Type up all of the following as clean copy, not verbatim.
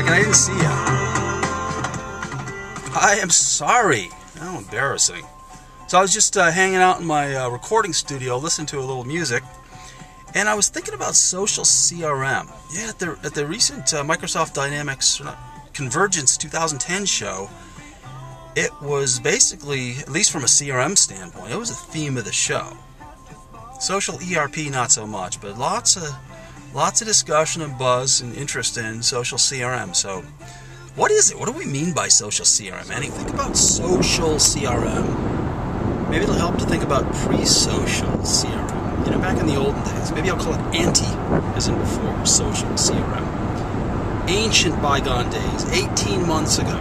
second, I didn't see you. I am sorry. How embarrassing. So I was just hanging out in my recording studio, listening to a little music, and I was thinking about Social CRM. Yeah, at the recent Microsoft Dynamics Convergence 2010 show, it was basically, at least from a CRM standpoint, it was a theme of the show. Social ERP, not so much, but lots of discussion and buzz and interest in Social CRM. So, what is it? What do we mean by Social CRM? Anyway, think about Social CRM. Maybe it'll help to think about pre-social CRM. You know, back in the olden days. Maybe I'll call it anti, as in before, Social CRM. Ancient bygone days, 18 months ago.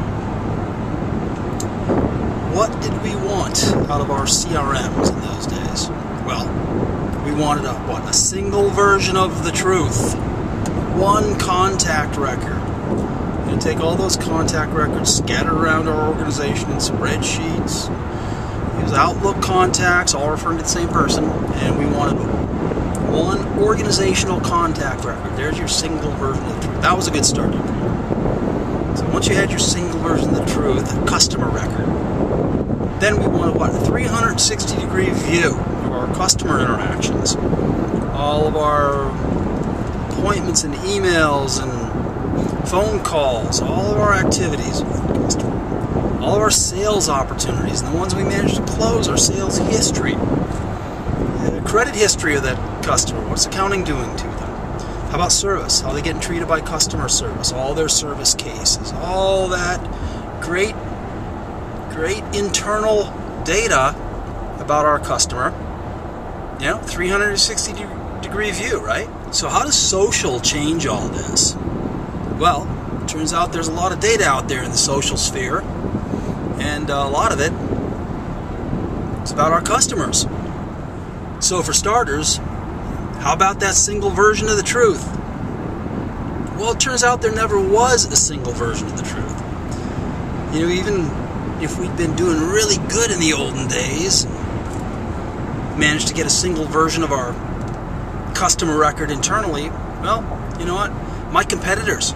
What did we want out of our CRMs in those days? Well, we wanted a single version of the truth. One contact record. You know, take all those contact records scattered around our organization in spreadsheets. Use Outlook contacts, all referring to the same person, and we wanted one organizational contact record. There's your single version of the truth. That was a good starting point. So once you had your single version of the truth, a customer record, then we wanted a 360-degree view of our customer interactions. All of our appointments and emails and phone calls, all of our activities, all of our sales opportunities, and the ones we managed to close, our sales history, the credit history of that customer, what's accounting doing to them, how about service, how are they getting treated by customer service, all their service cases, all that great internal data about our customer. 360-degree view, right? So how does social change all this? Well, it turns out there's a lot of data out there in the social sphere, and a lot of it is about our customers. So for starters, how about that single version of the truth? Well, it turns out there never was a single version of the truth. Even if we'd been doing really good in the olden days, managed to get a single version of our customer record internally, well, you know what? My competitors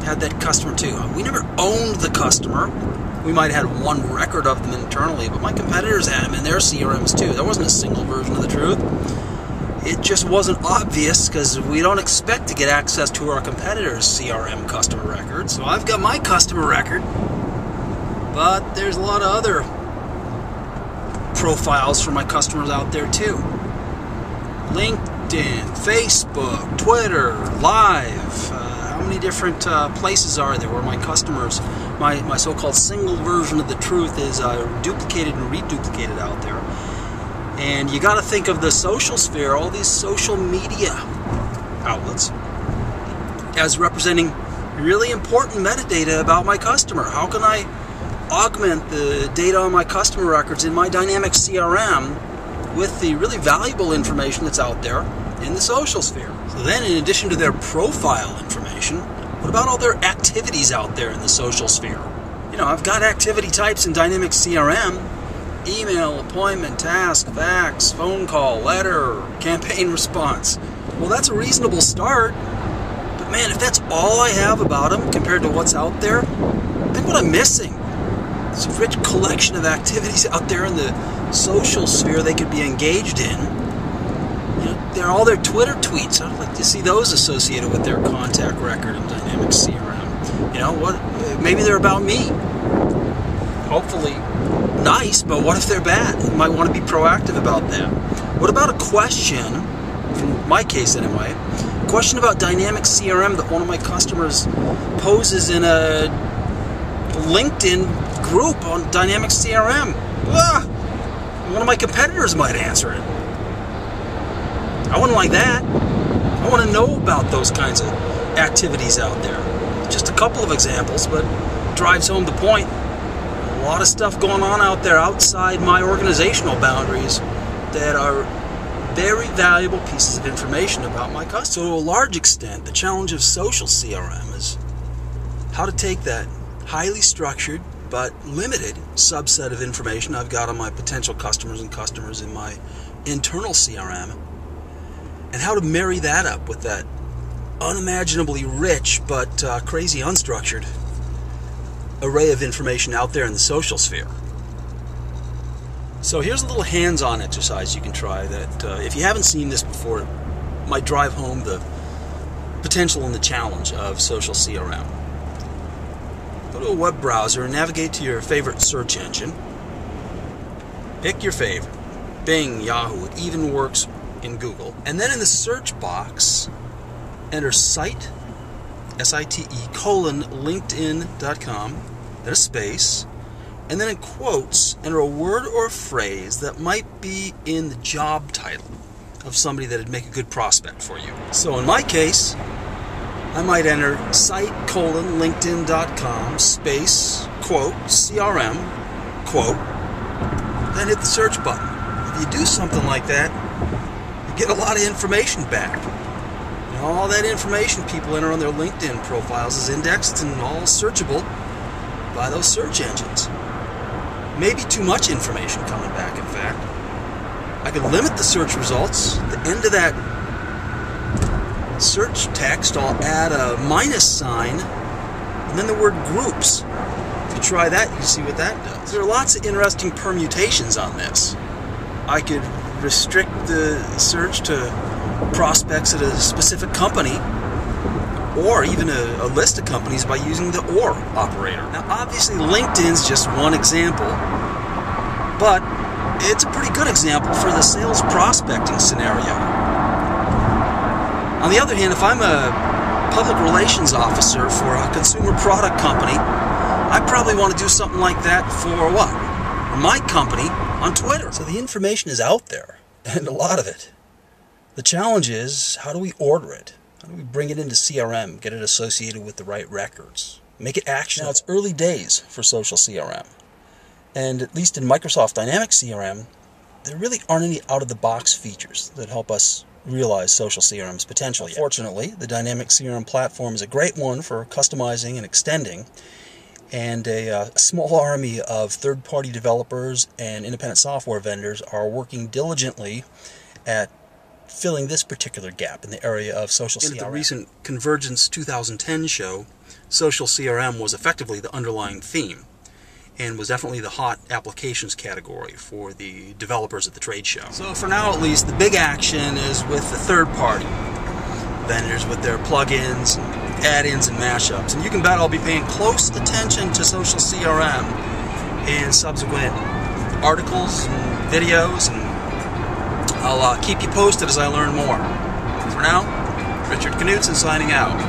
had that customer too. We never owned the customer. We might have had one record of them internally, but my competitors had them in their CRMs too. There wasn't a single version of the truth. It just wasn't obvious because we don't expect to get access to our competitors' CRM customer record. So I've got my customer record, but there's a lot of other profiles for my customers out there too. LinkedIn, Facebook, Twitter, Live. How many different places are there where my customers, my so-called single version of the truth is duplicated and reduplicated out there? And you got to think of the social sphere, all these social media outlets, as representing really important metadata about my customer. How can I augment the data on my customer records in my dynamic CRM with the really valuable information that's out there in the social sphere? So then, in addition to their profile information, what about all their activities out there in the social sphere? I've got activity types in dynamic CRM: email, appointment, task, fax, phone call, letter, campaign response. Well, that's a reasonable start, but man, if that's all I have about them compared to what's out there, then what I'm missing? It's a rich collection of activities out there in the social sphere they could be engaged in. They're all their Twitter tweets. I'd like to see those associated with their contact record in dynamic CRM. Maybe they're about me. Hopefully nice, but what if they're bad? You might want to be proactive about that. What about a question, in my case anyway, a question about dynamic CRM that one of my customers poses in a LinkedIn group on dynamic CRM? One of my competitors might answer it. I wouldn't like that. I want to know about those kinds of activities out there. Just a couple of examples, but drives home the point. A lot of stuff going on out there outside my organizational boundaries that are very valuable pieces of information about my customers. So to a large extent, the challenge of social CRM is how to take that highly structured but limited subset of information I've got on my potential customers and customers in my internal CRM, and how to marry that up with that unimaginably rich but crazy unstructured array of information out there in the social sphere. So here's a little hands-on exercise you can try that, if you haven't seen this before, might drive home the potential and the challenge of social CRM. Go to a web browser and navigate to your favorite search engine. Pick your favorite. Bing, Yahoo, it even works in Google. And then in the search box, enter site, S-I-T-E, :LinkedIn.com, then a space, and then in quotes, enter a word or a phrase that might be in the job title of somebody that would make a good prospect for you. So in my case, I might enter site, :LinkedIn.com, space, quote, CRM, quote, then hit the search button. If you do something like that, you get a lot of information back. And all that information people enter on their LinkedIn profiles is indexed and all searchable by those search engines. Maybe too much information coming back, in fact. I could limit the search results. At the end of that search text, I'll add a minus sign and then the word groups. If you try that, you can see what that does. There are lots of interesting permutations on this. I could restrict the search to prospects at a specific company, or even a list of companies by using the OR operator. Now, obviously, LinkedIn's just one example, but it's a pretty good example for the sales prospecting scenario. On the other hand, if I'm a public relations officer for a consumer product company, I probably want to do something like that for what? For my company on Twitter. So the information is out there, and a lot of it. The challenge is, how do we order it? How do we bring it into CRM, get it associated with the right records, make it actionable? Now, it's early days for social CRM. And at least in Microsoft Dynamics CRM, there really aren't any out-of-the-box features that help us realize social CRM's potential yet. Fortunately, the Dynamics CRM platform is a great one for customizing and extending, and a small army of third-party developers and independent software vendors are working diligently at filling this particular gap in the area of social CRM. In the recent Convergence 2010 show, social CRM was effectively the underlying theme, and was definitely the hot applications category for the developers at the trade show. So for now at least, the big action is with the third-party vendors with their plugins, and add-ins, and mashups. And you can bet I'll be paying close attention to social CRM in subsequent articles and videos, and I'll keep you posted as I learn more. For now, Richard Knudsen signing out.